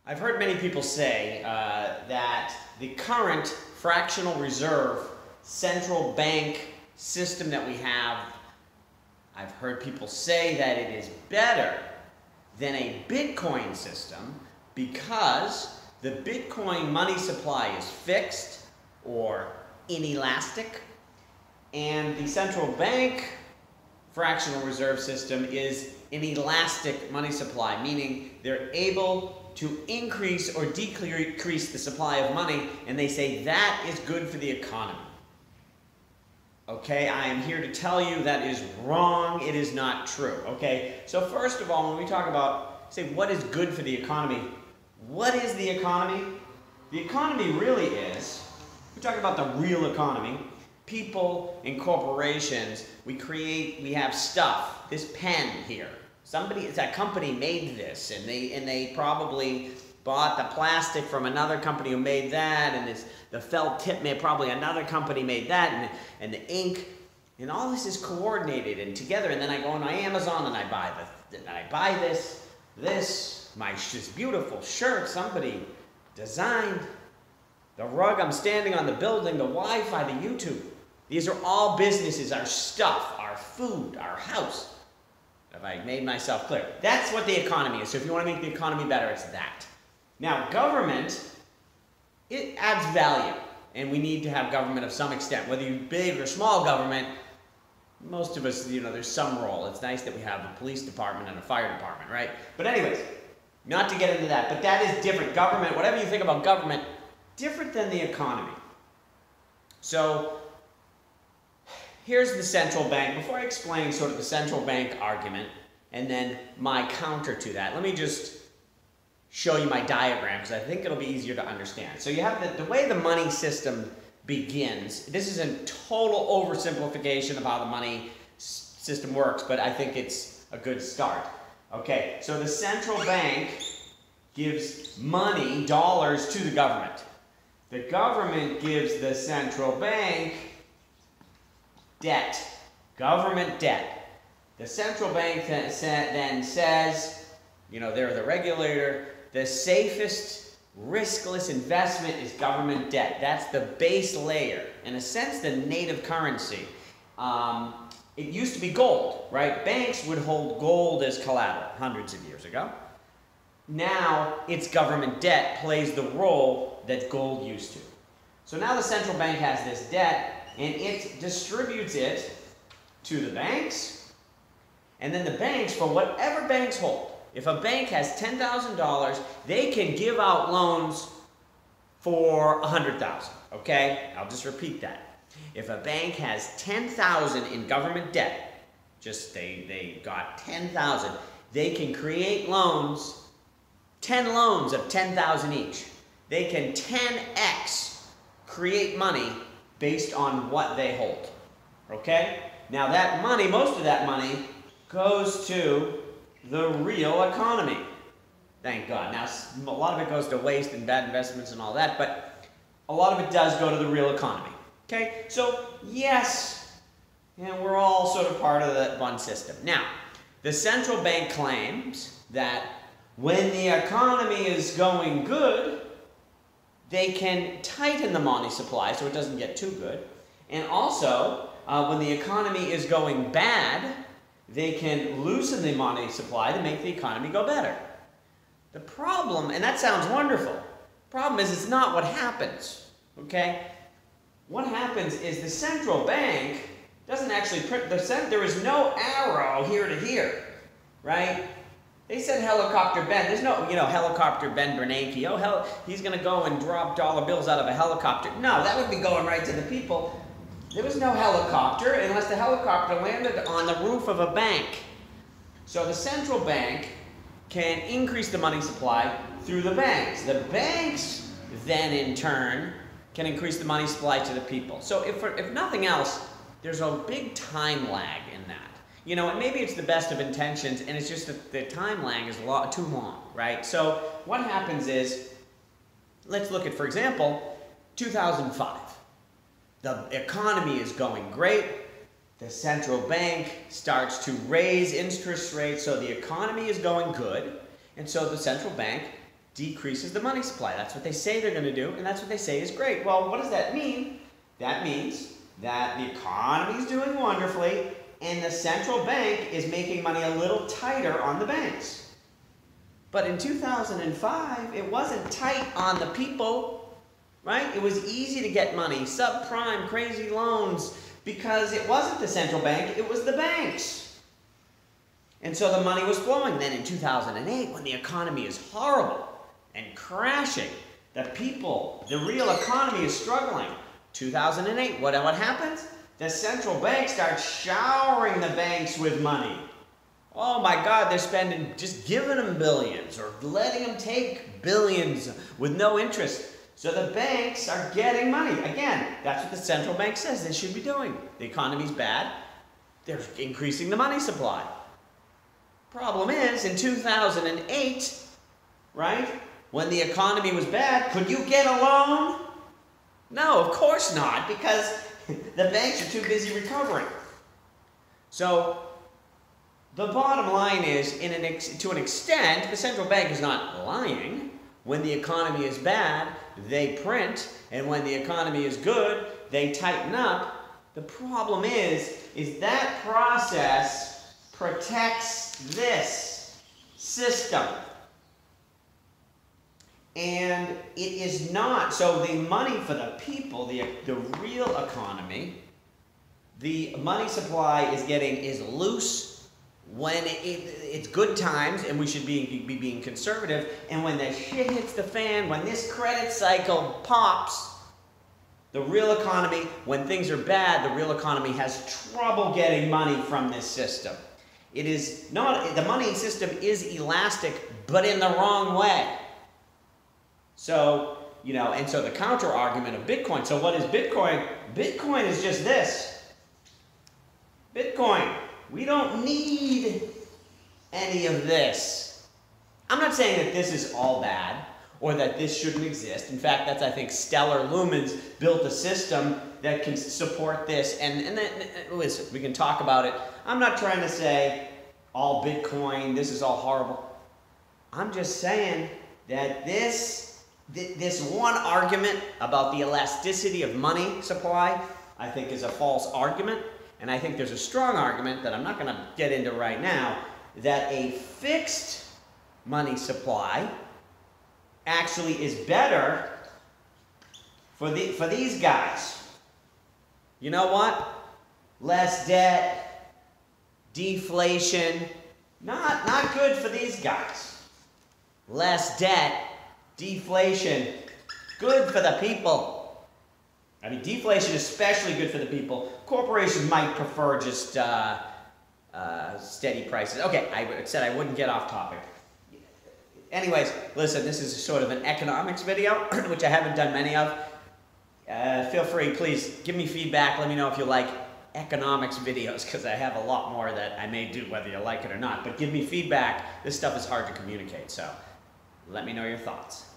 I've heard many people say that the current fractional reserve central bank system that we have, I've heard people say that it is better than a Bitcoin system because the Bitcoin money supply is fixed or inelastic, and the central bank fractional reserve system is an elastic money supply, meaning they're able to increase or decrease the supply of money, and they say that is good for the economy. Okay, I am here to tell you that is wrong. It is not true. Okay, so first of all, when we talk about, say, what is good for the economy, what is the economy? The economy really is, we talk about the real economy, people and corporations, we have stuff, this pen here. It's a company made this, and they probably bought the plastic from another company who made that, and the felt tip probably another company made that, and the ink, and all this is coordinated and together. And then I go on my Amazon and I buy this beautiful shirt somebody designed, the rug I'm standing on, the building, the Wi-Fi, the YouTube. These are all businesses, our stuff, our food, our house. Have I made myself clear? That's what the economy is. So if you want to make the economy better, it's that. Now, government, it adds value, and we need to have government of some extent. Whether you're big or small government, most of us, there's some role. It's nice that we have a police department and a fire department, right? But anyways, not to get into that, but that is different. Government, whatever you think about government, different than the economy. So, here's the central bank. Before I explain sort of the central bank argument and then my counter to that, let me just show you my diagram because I think it'll be easier to understand. So you have the way the money system begins. This is a total oversimplification of how the money system works, but I think it's a good start. Okay, so the central bank gives money, dollars, to the government. The government gives the central bank debt, government debt. The central bank then says, they're the regulator, the safest, riskless investment is government debt. That's the base layer. In a sense, the native currency. It used to be gold, right? Banks would hold gold as collateral hundreds of years ago. Now, it's government debt plays the role that gold used to. So now the central bank has this debt, and it distributes it to the banks, and then the banks, for whatever banks hold, if a bank has $10,000, they can give out loans for $100,000, okay? I'll just repeat that. If a bank has $10,000 in government debt, they got $10,000, they can create loans, 10 loans of $10,000 each. They can 10x create money based on what they hold, okay? Now that money, most of that money, goes to the real economy. Thank God. Now, a lot of it goes to waste and bad investments and all that, but a lot of it does go to the real economy, okay? So, yes, we're all sort of part of that one system. Now, the central bank claims that when the economy is going good, they can tighten the money supply so it doesn't get too good. And also, when the economy is going bad, they can loosen the money supply to make the economy go better. The problem, and that sounds wonderful, problem is it's not what happens, okay? What happens is the central bank doesn't actually print, there is no arrow here to here, right? They said Helicopter Ben. There's no, Helicopter Ben Bernanke. Oh, he's going to go and drop dollar bills out of a helicopter. No, that would be going right to the people. There was no helicopter unless the helicopter landed on the roof of a bank. So the central bank can increase the money supply through the banks. The banks then, in turn, can increase the money supply to the people. So if nothing else, there's a big time lag in that. And maybe it's the best of intentions, and it's just that the time lag is too long, right? So what happens is, let's look at, for example, 2005. The economy is going great. The central bank starts to raise interest rates, so the economy is going good. And so the central bank decreases the money supply. That's what they say they're going to do, and that's what they say is great. Well, what does that mean? That means that the economy is doing wonderfully, and the central bank is making money a little tighter on the banks. But in 2005, it wasn't tight on the people, right? It was easy to get money, subprime, crazy loans, because it wasn't the central bank, it was the banks. And so the money was flowing. Then in 2008, when the economy is horrible and crashing, the people, the real economy is struggling. 2008, what happens? The central bank starts showering the banks with money. Oh my God, they're spending, just giving them billions or letting them take billions with no interest. So the banks are getting money. Again, that's what the central bank says they should be doing. The economy's bad. They're increasing the money supply. Problem is, in 2008, right, when the economy was bad, could you get a loan? No, of course not, because the banks are too busy recovering. So the bottom line is, to an extent, the central bank is not lying. When the economy is bad, they print, and when the economy is good, they tighten up. The problem is that process protects this system. And it is not, so the money for the people, the real economy, the money supply is loose when it's good times, and we should be being conservative, and when the shit hits the fan, when this credit cycle pops, the real economy, when things are bad, the real economy has trouble getting money from this system. It is not, the money system is elastic, but in the wrong way. So, and so the counter argument of Bitcoin, so what is Bitcoin? Bitcoin is just this. Bitcoin, we don't need any of this. I'm not saying that this is all bad or that this shouldn't exist. In fact, I think Stellar Lumens built a system that can support this. And then, listen, we can talk about it. I'm not trying to say all Bitcoin, this is all horrible. I'm just saying that this one argument about the elasticity of money supply, I think is a false argument. And I think there's a strong argument that I'm not going to get into right now, that a fixed money supply actually is better for these guys. You know what? Less debt, deflation, not good for these guys. Less debt, deflation, good for the people. I mean, deflation is especially good for the people. Corporations might prefer just steady prices. Okay, I said I wouldn't get off topic. Anyways, listen, this is sort of an economics video, which I haven't done many of. Feel free, please, give me feedback. Let me know if you like economics videos, because I have a lot more that I may do, whether you like it or not. But give me feedback. This stuff is hard to communicate, so let me know your thoughts.